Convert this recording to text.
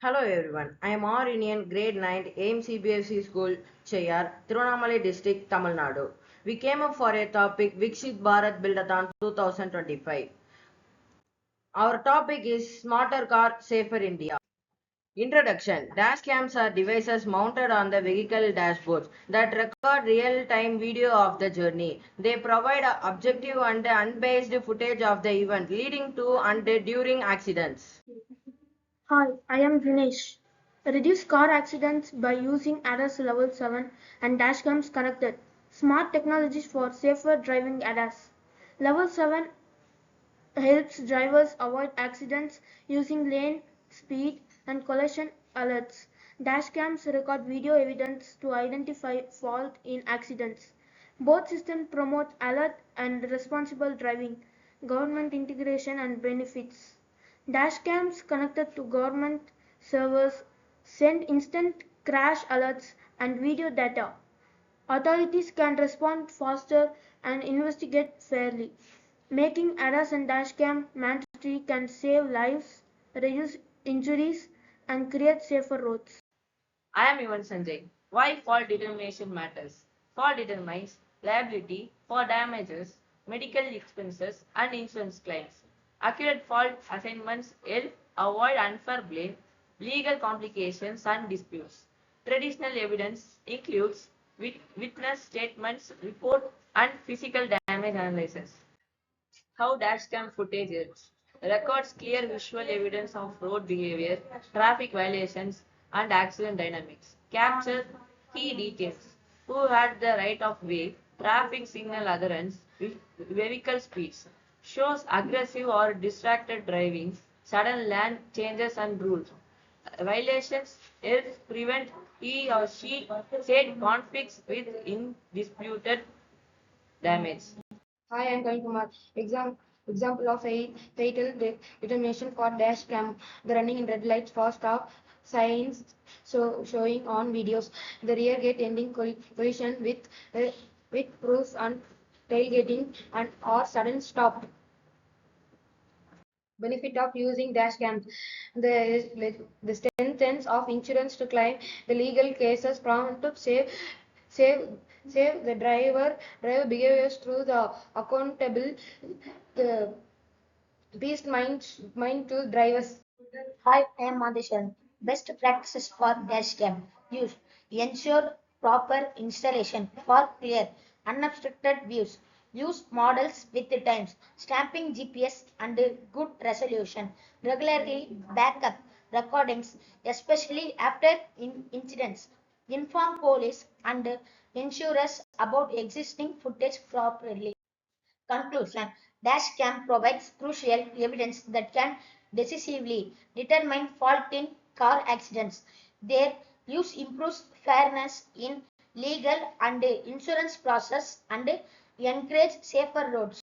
Hello everyone, I am R. Indian Grade 9 AIM CBSE School, Cheyar, Tirunamale District, Tamil Nadu. We came up for a topic Viksit Bharat Buildathon 2025. Our topic is Smarter Car, Safer India. Introduction. Dash cams are devices mounted on the vehicle dashboards that record real-time video of the journey. They provide objective and unbiased footage of the event leading to and during accidents. Hi, I am Dinesh. Reduce car accidents by using ADAS Level 7 and dashcams connected. Smart technologies for safer driving ADAS. Level 7 helps drivers avoid accidents using lane, speed, and collision alerts. Dashcams record video evidence to identify fault in accidents. Both systems promote alert and responsible driving, government integration and benefits. Dashcams connected to government servers send instant crash alerts and video data. Authorities can respond faster and investigate fairly. Making ADAS and dashcam mandatory can save lives, reduce injuries, and create safer roads. I am Ivan Sanjay. Why fault determination matters? Fault determines liability for damages, medical expenses, and insurance claims. Accurate fault assignments help avoid unfair blame, legal complications, and disputes. Traditional evidence includes witness statements, report, and physical damage analysis. How dashcam footage helps. Records clear visual evidence of road behavior, traffic violations, and accident dynamics. Capture key details. Who had the right of way, traffic signal adherence, vehicle speeds. Shows aggressive or distracted driving, sudden lane changes and rules. Violations helps prevent he or she said conflicts with indisputed damage. Hi, I am Kavin Kumar. Example of a fatal determination for dash cam. The running in red lights for stop signs showing on videos. The rear gate ending collision with proofs on tailgating and or sudden stop. Benefit of using dash cams. The strengthens of insurance to claim the legal cases prompt to save save the driver behaviors through the accountable the peace mind to drivers. Hi, I am Madhushan. Best practices for dashcam use. Ensure proper installation for clear, unobstructed views. Use models with the times, stamping GPS and good resolution. Regularly backup recordings, especially after incidents. Inform police and insurers about existing footage properly. Conclusion. Dashcam provides crucial evidence that can decisively determine fault in car accidents. Their use improves fairness in legal and insurance process and encourage safer roads.